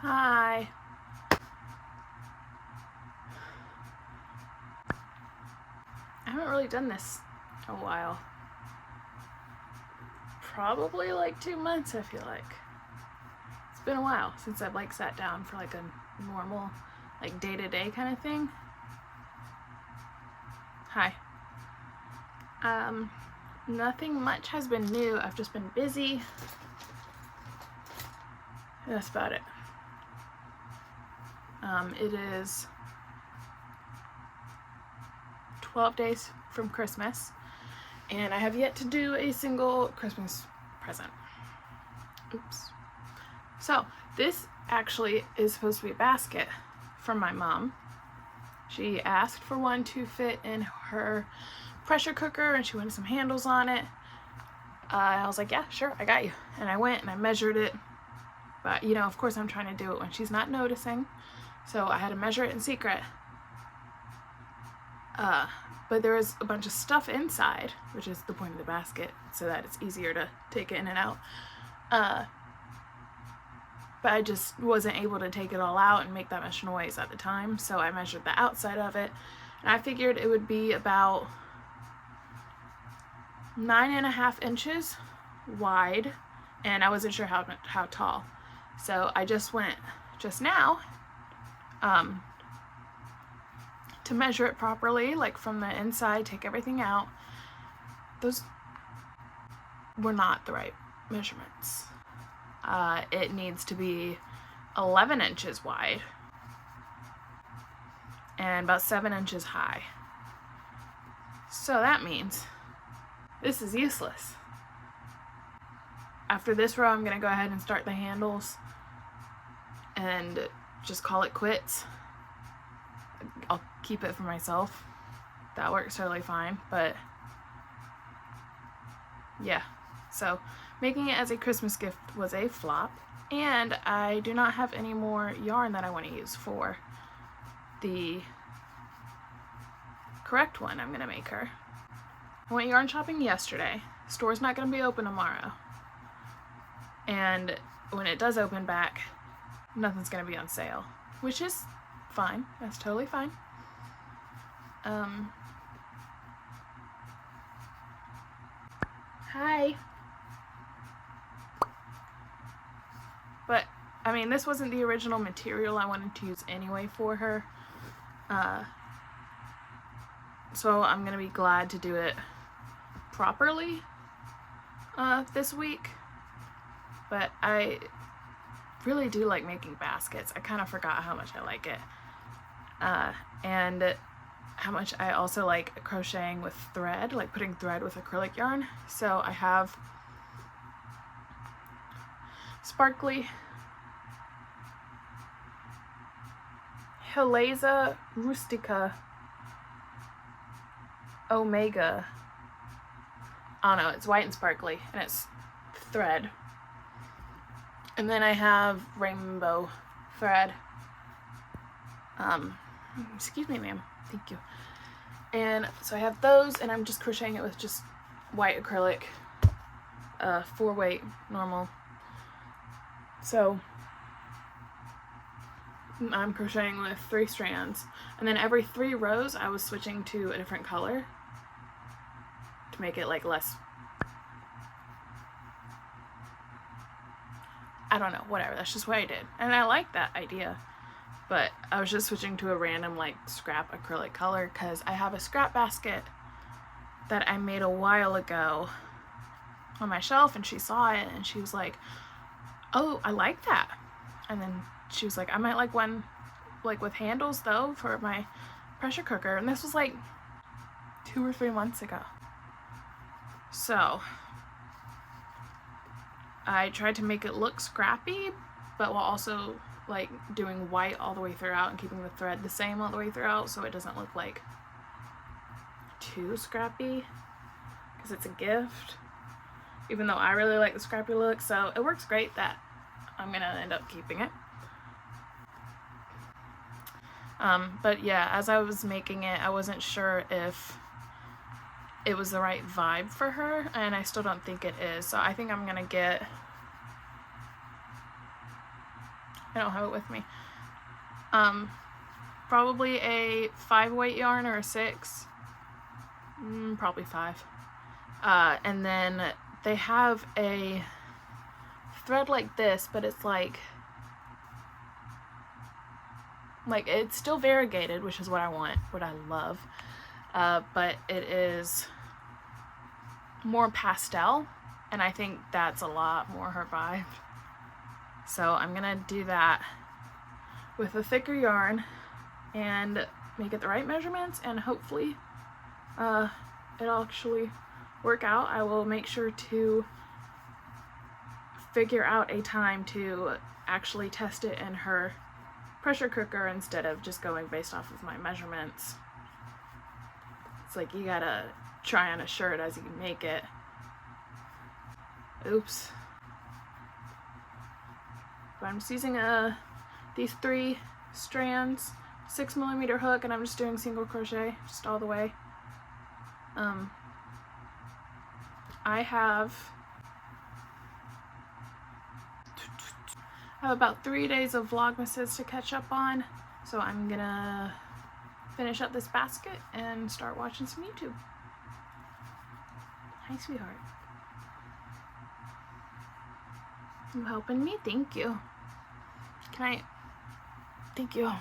Hi. I haven't really done this in a while. Probably like 2 months, I feel like. It's been a while since I've like sat down for like a normal, like day-to-day kind of thing. Hi. Nothing much has been new. I've just been busy. That's about it. It is 12 days from Christmas, and I have yet to do a single Christmas present. Oops. So this actually is supposed to be a basket from my mom. She asked for one to fit in her pressure cooker, and she wanted some handles on it. I was like, yeah, sure, I got you. And I went and I measured it, but you know, of course I'm trying to do it when she's not noticing, so I had to measure it in secret. But there was a bunch of stuff inside, which is the point of the basket, so that it's easier to take in and out. But I just wasn't able to take it all out and make that much noise at the time, so I measured the outside of it, and I figured it would be about 9.5 inches wide, and I wasn't sure how tall. So I just went just now to measure it properly, like from the inside, take everything out. Those were not the right measurements. It needs to be 11 inches wide and about 7 inches high. So that means this is useless. After this row, I'm gonna go ahead and start the handles and just call it quits. I'll keep it for myself. That works totally fine, but yeah. So making it as a Christmas gift was a flop, and I do not have any more yarn that I want to use for the correct one I'm gonna make her. I went yarn shopping yesterday. Store's not gonna be open tomorrow, and when it does open back, nothing's gonna be on sale, which is fine. That's totally fine. Hi. But I mean, this wasn't the original material I wanted to use anyway for her, so I'm gonna be glad to do it properly this week. But I really do like making baskets. I kind of forgot how much I like it, and how much I also like crocheting with thread, like putting thread with acrylic yarn. So I have sparkly Heleza Rustica Omega. I don't know, it's white and sparkly, and it's thread. And then I have rainbow thread. Excuse me, ma'am. Thank you. And so I have those, and I'm just crocheting it with just white acrylic, 4-weight normal. So I'm crocheting with 3 strands, and then every 3 rows I was switching to a different color to make it like less, I don't know, whatever, that's just what I did, and I like that idea. But I was just switching to a random like scrap acrylic color because I have a scrap basket that I made a while ago on my shelf, and she saw it and she was like, oh, I like that. And then she was like, I might like one like with handles though for my pressure cooker. And this was like 2 or 3 months ago. So I tried to make it look scrappy, but while also like doing white all the way throughout and keeping the thread the same all the way throughout, so it doesn't look like too scrappy, because it's a gift, even though I really like the scrappy look. So it works great that I'm gonna end up keeping it. But yeah, as I was making it, I wasn't sure if it was the right vibe for her, and I still don't think it is. So I think I'm gonna get I don't have it with me. Probably a 5 weight yarn or a 6. Probably 5. And then they have a thread like this, but it's like it's still variegated, which is what I want, what I love. But it is more pastel, and I think that's a lot more her vibe. So I'm gonna do that with a thicker yarn and make it the right measurements, and hopefully it'll actually work out. I will make sure to figure out a time to actually test it in her pressure cooker instead of just going based off of my measurements. It's like you gotta try on a shirt as you make it. Oops. But I'm just using these 3 strands, 6mm hook, and I'm just doing single crochet just all the way. I have about 3 days of Vlogmases to catch up on, so I'm gonna finish up this basket and start watching some YouTube. Hi, sweetheart. You helping me? Thank you. Thank you.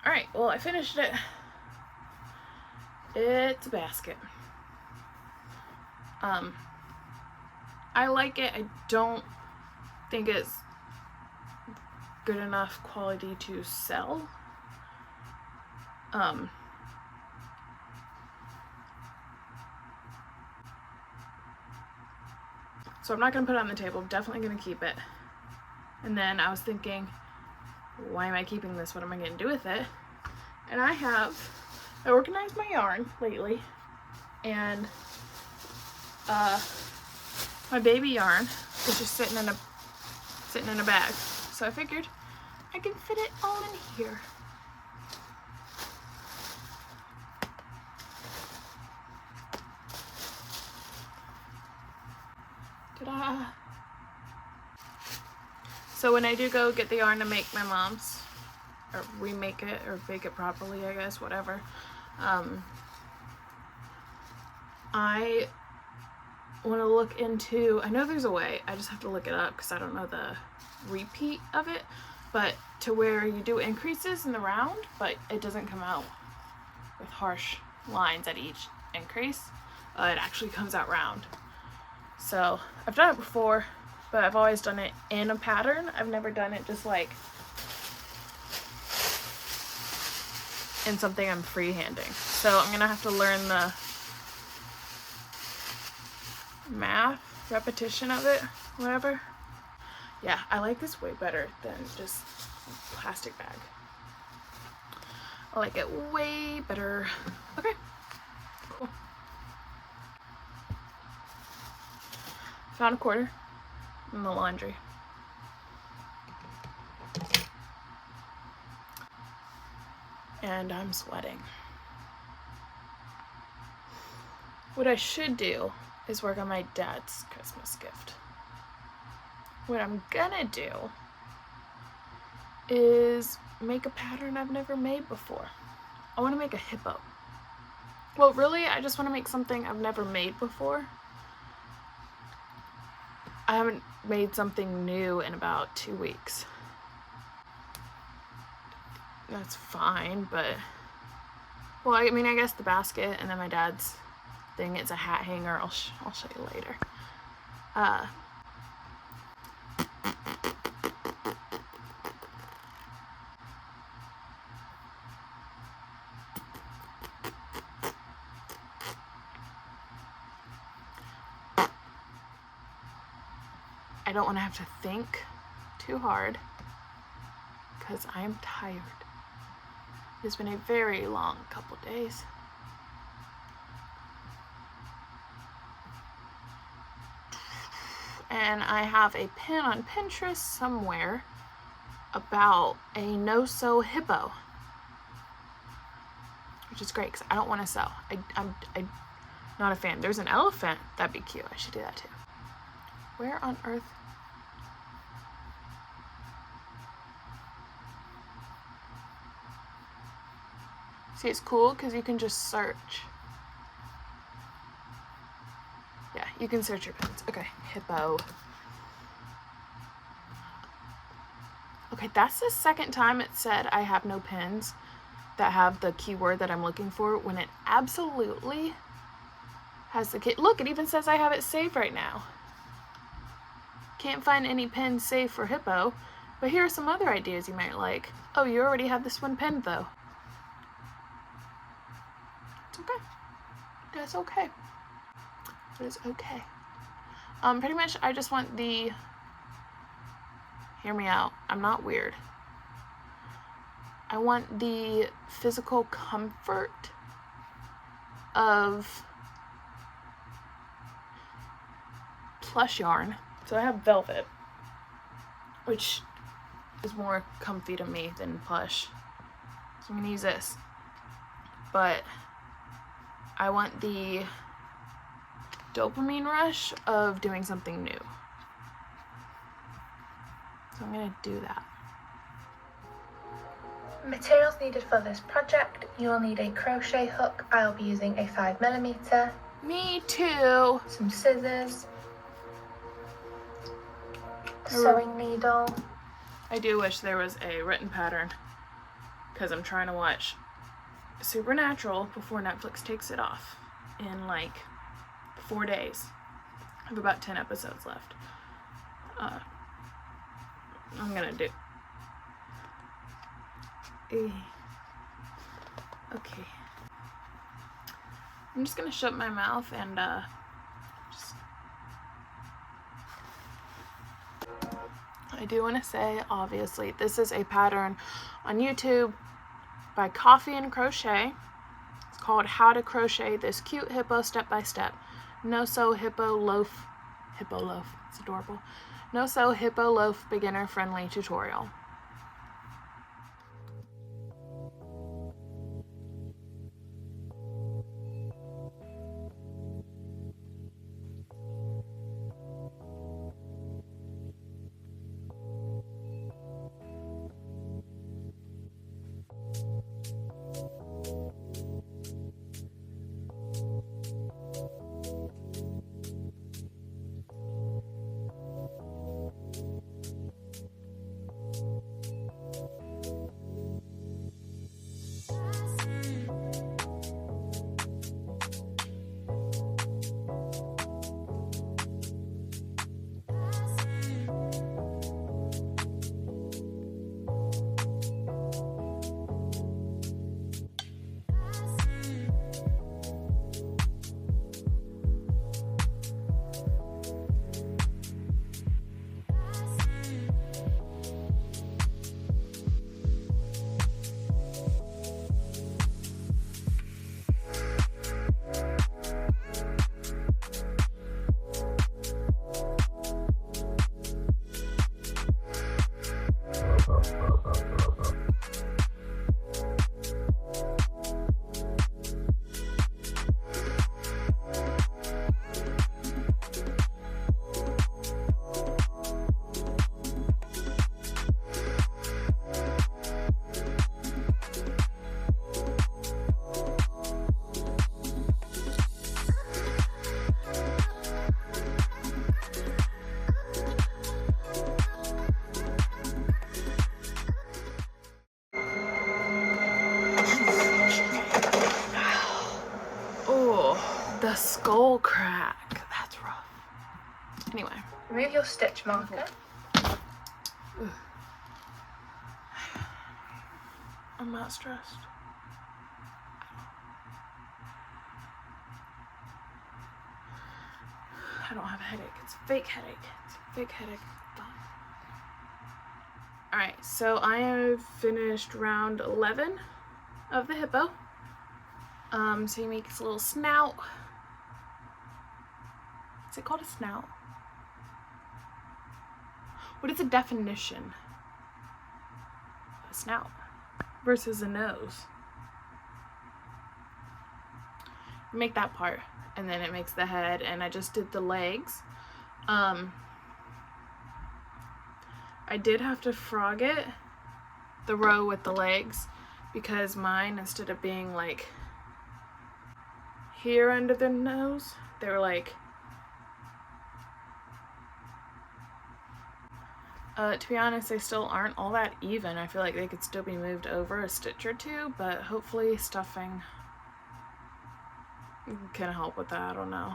Alright, well, I finished it. It's a basket. I like it. I don't think it's good enough quality to sell. So I'm not going to put it on the table. I'm definitely going to keep it. And then I was thinking, why am I keeping this? What am I going to do with it? And I organized my yarn lately, and my baby yarn is just sitting in a bag. So I figured I can fit it all in here. Ta-da! So when I do go get the yarn to make my mom's, or remake it, or bake it properly, I guess, whatever, I want to look into, I know there's a way, I just have to look it up because I don't know the repeat of it, but to where you do increases in the round, but it doesn't come out with harsh lines at each increase. It actually comes out round. So I've done it before, but I've always done it in a pattern. I've never done it just like in something I'm freehanding. So I'm gonna have to learn the math, repetition of it, whatever. Yeah, I like this way better than just a plastic bag. I like it way better. Okay, cool. Found a quarter in the laundry. And I'm sweating. What I should do is work on my dad's Christmas gift. What I'm gonna do is make a pattern I've never made before. I want to make a hippo. Well, really, I just want to make something I've never made before. I haven't made something new in about 2 weeks. That's fine, but... Well, I mean, I guess the basket and then my dad's thing, it's a hat hanger. I'll show you later. I don't want to have to think too hard because I am tired. It's been a very long couple days. And I have a pin on Pinterest somewhere about a no-sew hippo, which is great because I don't want to sew. I'm not a fan. There's an elephant. That'd be cute. I should do that too. Where on earth? See, it's cool because you can just search. Yeah, you can search your pins. Okay, hippo. Okay, that's the second time it said I have no pins that have the keyword that I'm looking for when it absolutely has the key. Look, it even says I have it saved right now. Can't find any pins saved for hippo, but here are some other ideas you might like. Oh, you already have this one pinned though. It's okay. That's okay. It is okay. Pretty much I just want the, hear me out, I'm not weird. I want the physical comfort of plush yarn. So I have velvet, which is more comfy to me than plush. So I'm gonna use this. But I want the dopamine rush of doing something new. So I'm gonna do that. Materials needed for this project: you will need a crochet hook. I'll be using a 5mm. Me too. Some scissors, a sewing needle. I do wish there was a written pattern because I'm trying to watch Supernatural before Netflix takes it off in like 4 days. I have about 10 episodes left. I'm gonna do. Okay. I'm just gonna shut my mouth and just. I do want to say, obviously, this is a pattern on YouTube by Coffee and Crochet. It's called How to Crochet This Cute Hippo Step by Step. No Sew Hippo Loaf. Hippo Loaf. It's adorable. No Sew Hippo Loaf Beginner Friendly Tutorial. the skull crack. That's rough. Anyway. Remove your stitch marker. Ugh. I'm not stressed. I don't have a headache. It's a fake headache. It's a fake headache. Alright, so I have finished round 11 of the hippo. So you make this little snout. Is it called a snout? What is the definition of a snout versus a nose? You make that part, and then it makes the head, and I just did the legs. I did have to frog it, the row with the legs, because mine, instead of being like here under the nose, they were like, to be honest, they still aren't all that even. I feel like they could still be moved over a stitch or two, but hopefully stuffing can help with that. I don't know.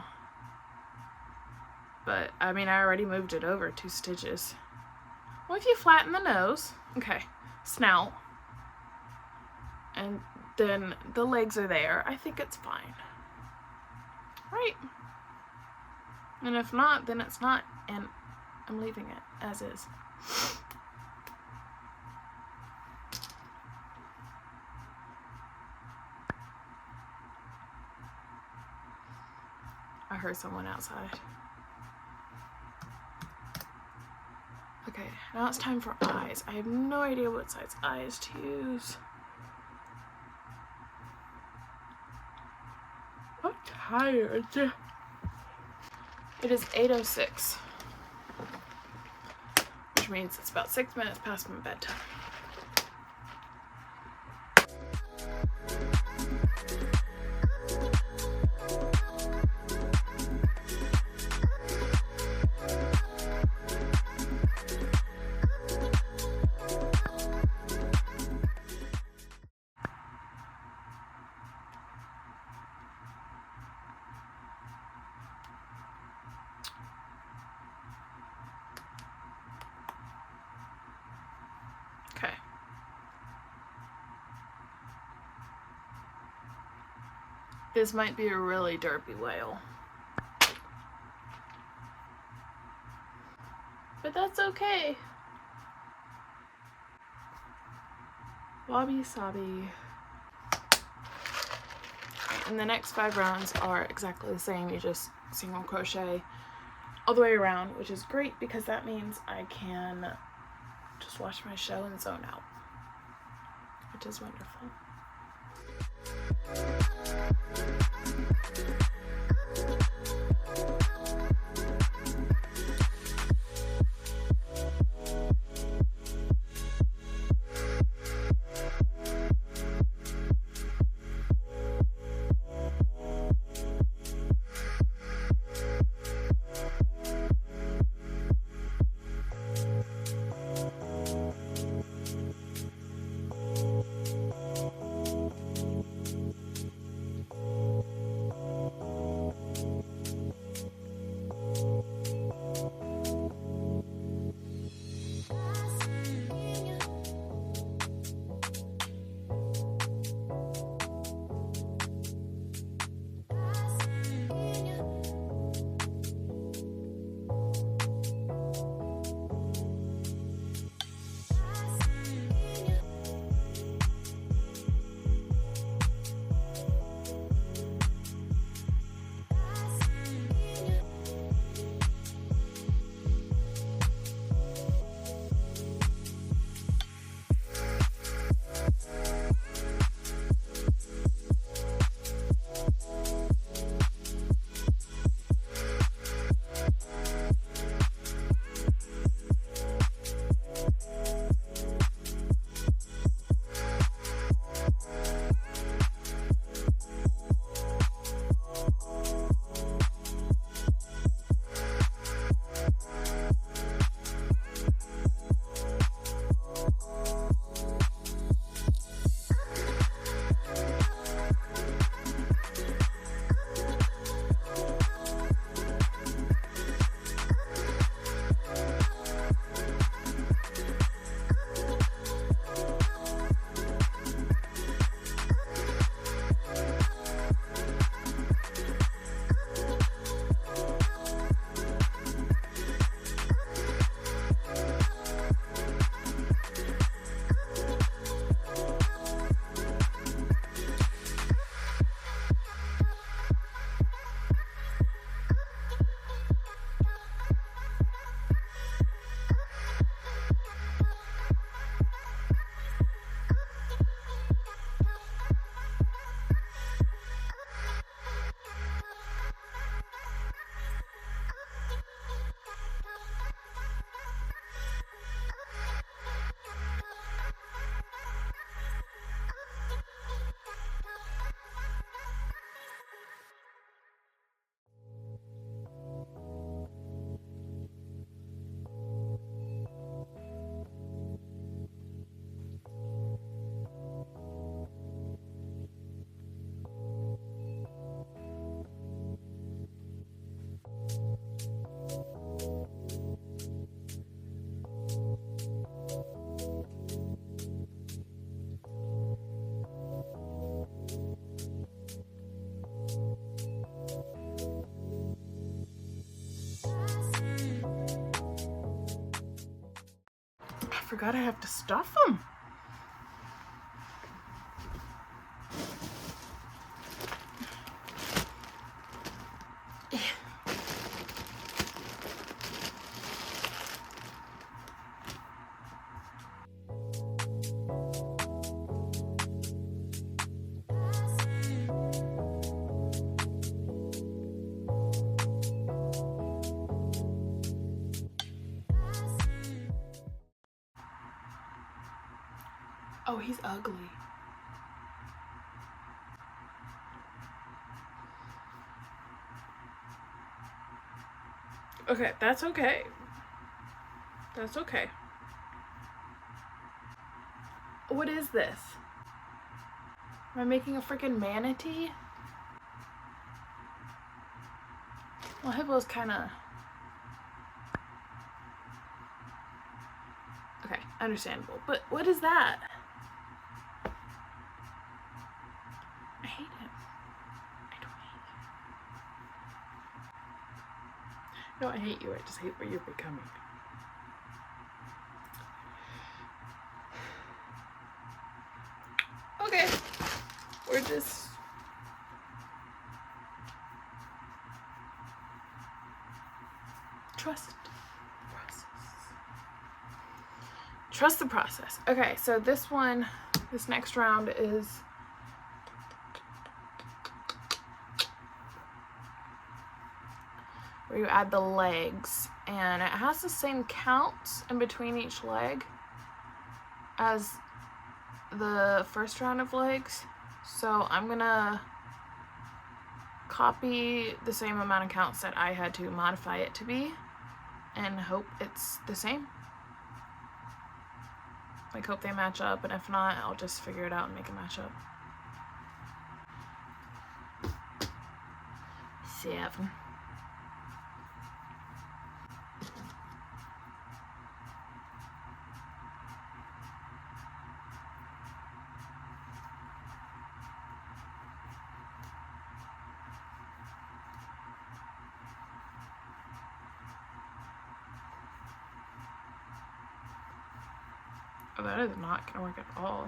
But, I mean, I already moved it over 2 stitches. Well, if you flatten the nose, okay, snout, and then the legs are there, I think it's fine. Right? And if not, then it's not, and I'm leaving it as is. I heard someone outside. Okay, now it's time for eyes. I have no idea what size eyes to use. I'm tired. It is 8:06, which means it's about 6 minutes past my bedtime. Okay. This might be a really derpy whale. But that's okay. Wabi sabi. And the next 5 rounds are exactly the same. You just single crochet all the way around, which is great because that means I can just watch my show and zone out, which is wonderful. forgot I have to stuff them. Oh, he's ugly. Okay, that's okay. That's okay. What is this? Am I making a freaking manatee? Well, hippo's kind of... Okay, understandable. But what is that? I hate him. I don't hate you. No, I hate you. I just hate what you're becoming. Okay. We're just... Trust the process. Trust the process. Okay, so this next round is where you add the legs, and it has the same counts in between each leg as the first round of legs. So I'm gonna copy the same amount of counts that I had to modify it to be and hope it's the same. Like, hope they match up, and if not, I'll just figure it out and make it match up. 7. Oh, that is not gonna work at all.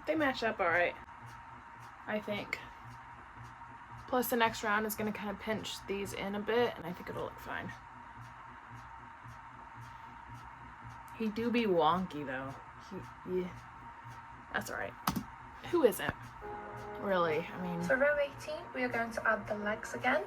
They match up alright, I think. Plus the next round is going to kind of pinch these in a bit, and I think it'll look fine. He do be wonky though. Yeah, that's alright. Who isn't? Really, I mean... For row 18, we are going to add the legs again.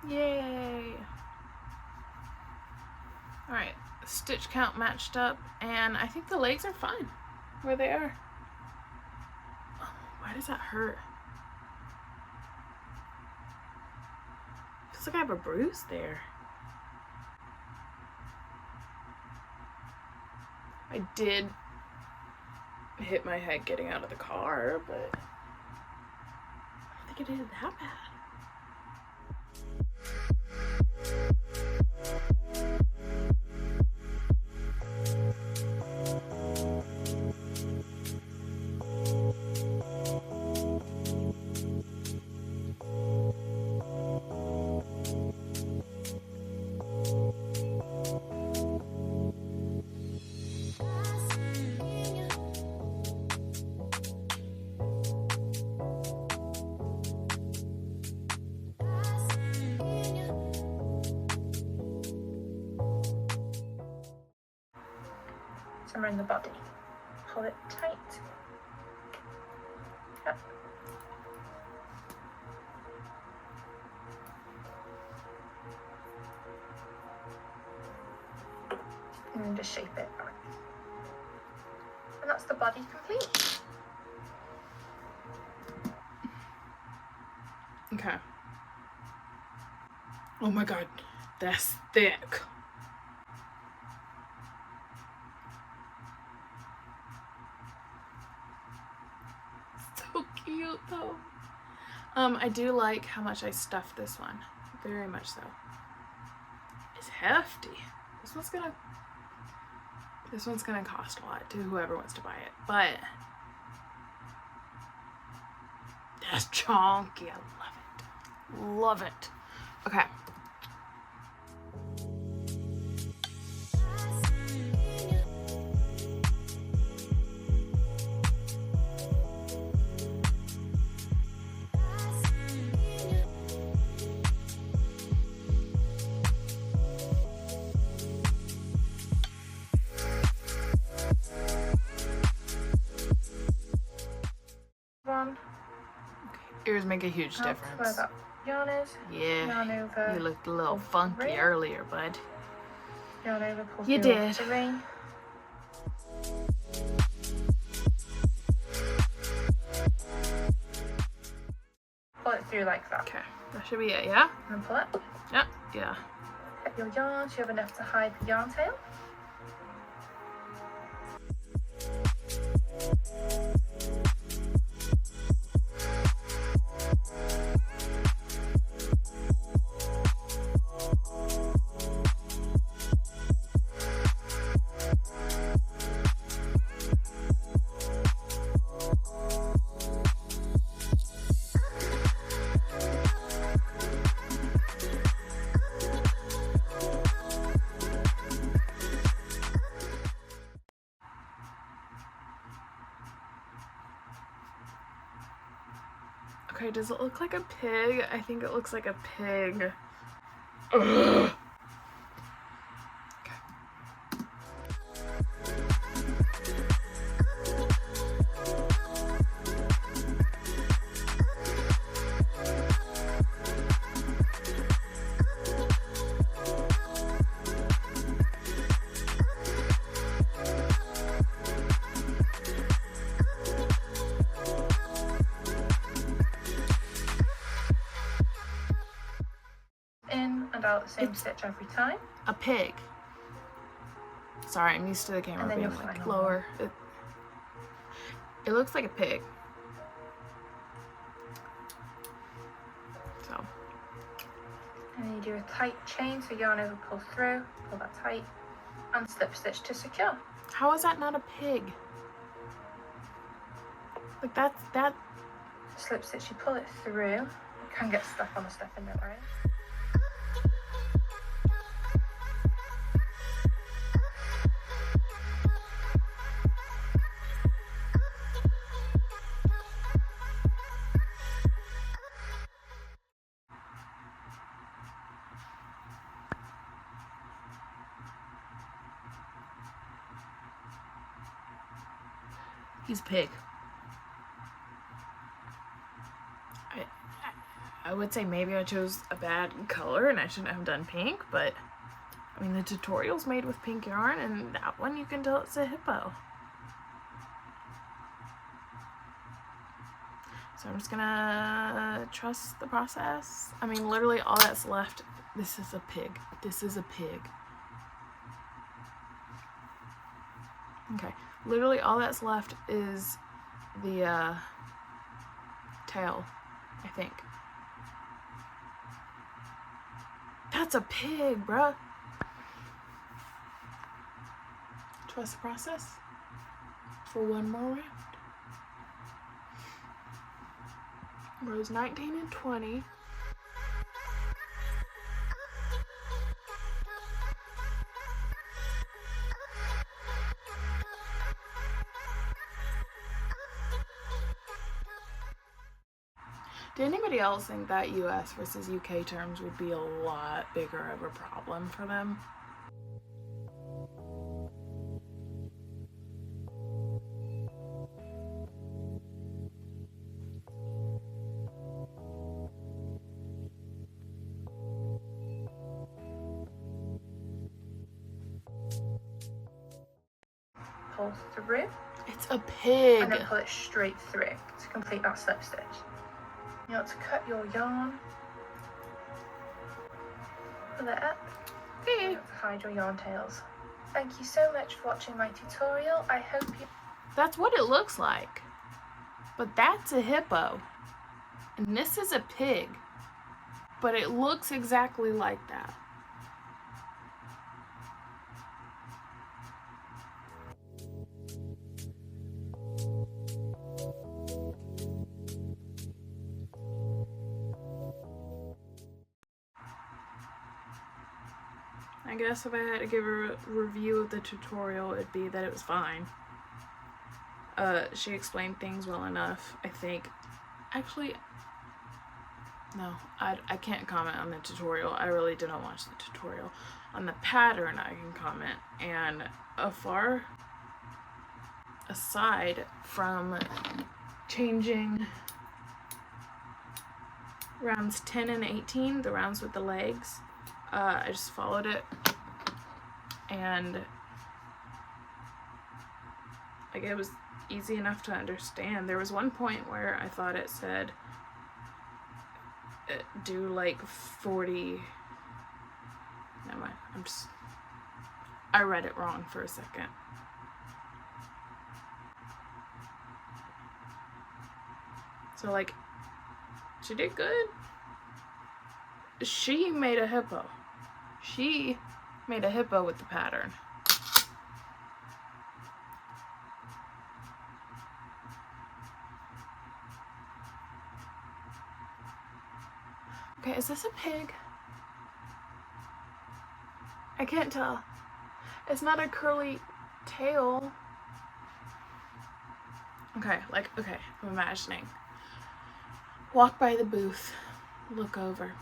Yay! Alright, stitch count matched up, and I think the legs are fine where they are. Oh, why does that hurt? Feels like I have a bruise there. I did hit my head getting out of the car, but I don't think it did that bad. Somewhere in the body. Pull it tight. Up. And then just shape it. And that's the body complete. Okay. Oh my god, that's thick. So cute though. I do like how much I stuffed this one. Very much so. It's hefty. This one's gonna cost a lot to whoever wants to buy it, but that's chunky. I love it. Love it. Okay. Ears make a huge difference. Where that yarn is. Yeah. Yarn over. You looked a little funky earlier, bud. Yarn over. Pull You through did. The ring. Pull it through like that. Okay. That should be it, yeah? And pull it. Yeah. Yeah. Cut your yarn so you have enough to hide the yarn tail. Okay, does it look like a pig? I think it looks like a pig. Ugh. In and out the same stitch every time. A pig. Sorry, I'm used to the camera And then being your like final lower. It looks like a pig. So. And then you do a tight chain, so yarn over, pull through, pull that tight, and slip stitch to secure. How is that not a pig? Like that. Slip stitch, you pull it through. You can get stuck on the stuff in there, right? He's a pig. I would say maybe I chose a bad color and I shouldn't have done pink, but I mean the tutorial's made with pink yarn and that one you can tell it's a hippo. So I'm just gonna trust the process. I mean literally all that's left, this is a pig. This is a pig. Okay, literally all that's left is the tail, I think. That's a pig, bruh. Trust the process for one more round. Rows 19 and 20. Did anybody else think that US versus UK terms would be a lot bigger of a problem for them? Pull through. It's a pig. And then pull it straight through to complete that slip stitch. You want to cut your yarn, pull it up, Okay. and hide your yarn tails. Thank you so much for watching my tutorial. I hope you... That's what it looks like. But that's a hippo. And this is a pig. But it looks exactly like that. I guess if I had to give a review of the tutorial, it'd be that it was fine. She explained things well enough, I think. Actually, no, I can't comment on the tutorial. I really didn't watch the tutorial. On the pattern, I can comment. And aside from changing rounds 10 and 18, the rounds with the legs, I just followed it, and like it was easy enough to understand. There was one point where I thought it said do like 40. Never mind. I read it wrong for a second. So like, she did good. She made a hippo. She made a hippo with the pattern. Okay, is this a pig? I can't tell. It's not a curly tail. Okay, I'm imagining. Walk by the booth. Look over.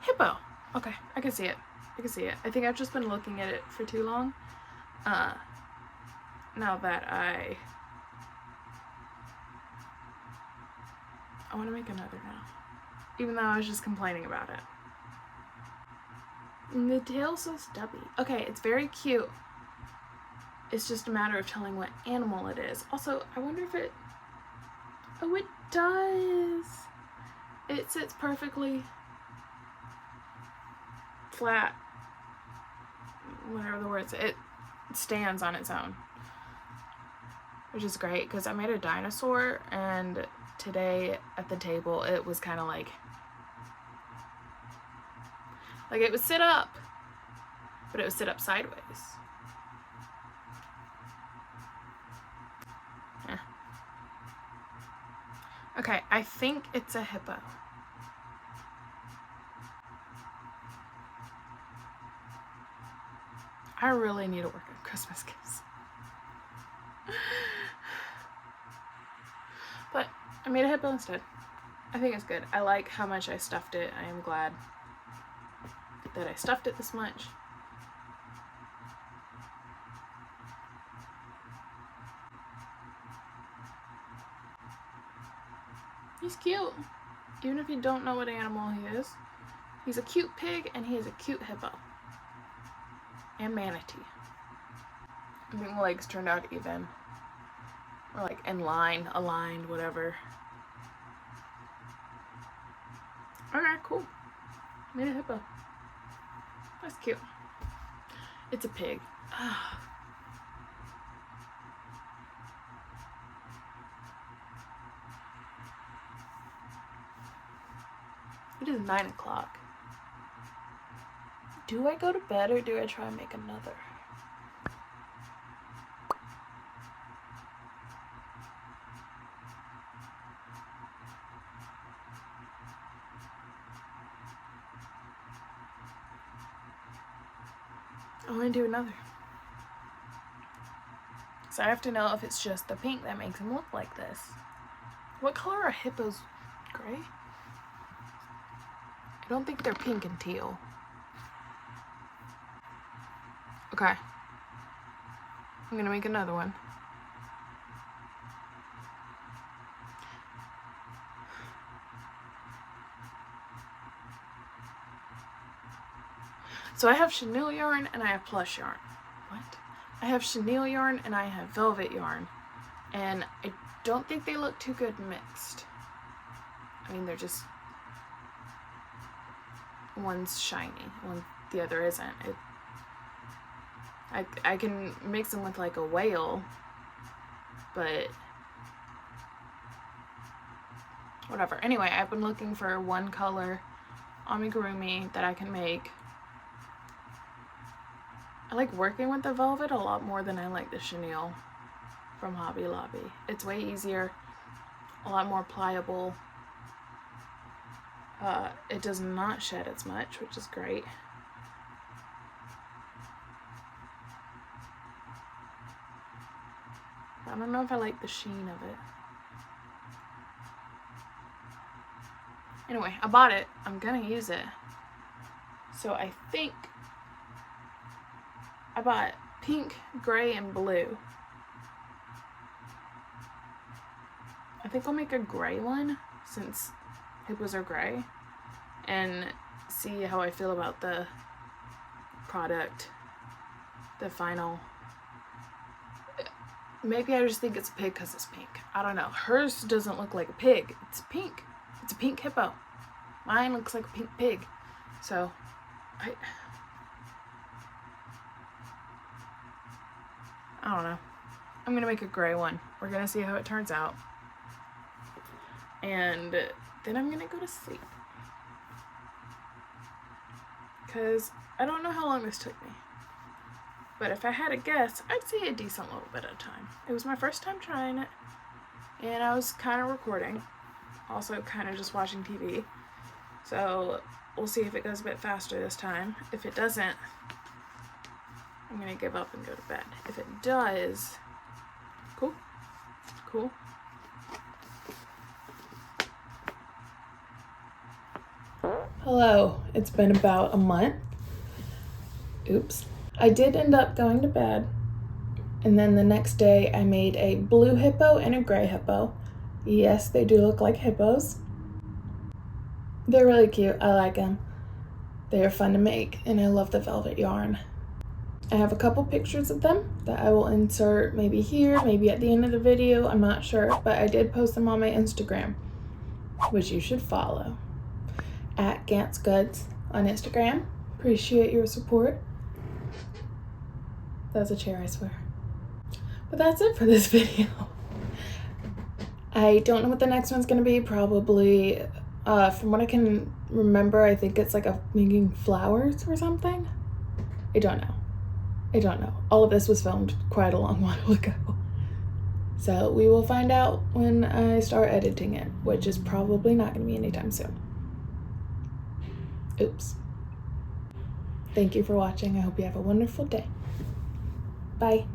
Hippo. Okay, I can see it. I think I've just been looking at it for too long. Now that I want to make another now. Even though I was just complaining about it. And the tail's so stubby. Okay, it's very cute. It's just a matter of telling what animal it is. Also, I wonder if it... Oh, it does! It sits perfectly flat. Whatever the word is. It stands on its own. Which is great, because I made a dinosaur, and today at the table it was kind of like it would sit up, but it would sit up sideways. Yeah. Okay, I think it's a hippo. I really need to work on Christmas gifts. But I made a hippo instead. I think it's good. I like how much I stuffed it. I am glad that I stuffed it this much. He's cute. Even if you don't know what animal he is. He's a cute pig and he is a cute hippo. And manatee. I think the legs turned out even. Or like in line, aligned, whatever. Alright, cool. Made a hippo. That's cute. It's a pig. It is 9 o'clock. Do I go to bed or do I try and make another? I want to do another. So I have to know if it's just the pink that makes him look like this. What color are hippos? Gray? I don't think they're pink and teal. Okay. I'm gonna make another one. So I have chenille yarn and I have plush yarn. What? I have chenille yarn and I have velvet yarn. And I don't think they look too good mixed. I mean, they're just... one's shiny, the other isn't. I can mix them with like a whale, but whatever. Anyway, I've been looking for one color amigurumi that I can make. I like working with the velvet a lot more than I like the chenille from Hobby Lobby. It's way easier, a lot more pliable. It does not shed as much, which is great. I don't know if I like the sheen of it. Anyway, I bought it. I'm gonna use it. So I think I bought pink, gray, and blue. I think I'll make a gray one since hippos are gray and see how I feel about the product, the final. Maybe I just think it's a pig because it's pink. I don't know. Hers doesn't look like a pig. It's pink. It's a pink hippo. Mine looks like a pink pig. So, I don't know. I'm gonna make a gray one. We're gonna see how it turns out. And then I'm gonna go to sleep. Because I don't know how long this took me. But if I had to guess, I'd say a decent little bit of time. It was my first time trying it, and I was kind of recording, also kind of just watching TV. So we'll see if it goes a bit faster this time. If it doesn't, I'm gonna give up and go to bed. If it does, cool. Hello, it's been about a month. Oops. I did end up going to bed, and then the next day I made a blue hippo and a gray hippo. Yes, they do look like hippos. They're really cute. I like them. They are fun to make, and I love the velvet yarn. I have a couple pictures of them that I will insert maybe here, maybe at the end of the video. I'm not sure, but I did post them on my Instagram, which you should follow. At GANTT'S GOODS on Instagram. Appreciate your support. That was a chair, I swear. But that's it for this video. I don't know what the next one's gonna be. Probably, from what I can remember, I think it's like making flowers or something. I don't know. All of this was filmed quite a long while ago. So we will find out when I start editing it, which is probably not gonna be anytime soon. Oops. Thank you for watching. I hope you have a wonderful day. Bye.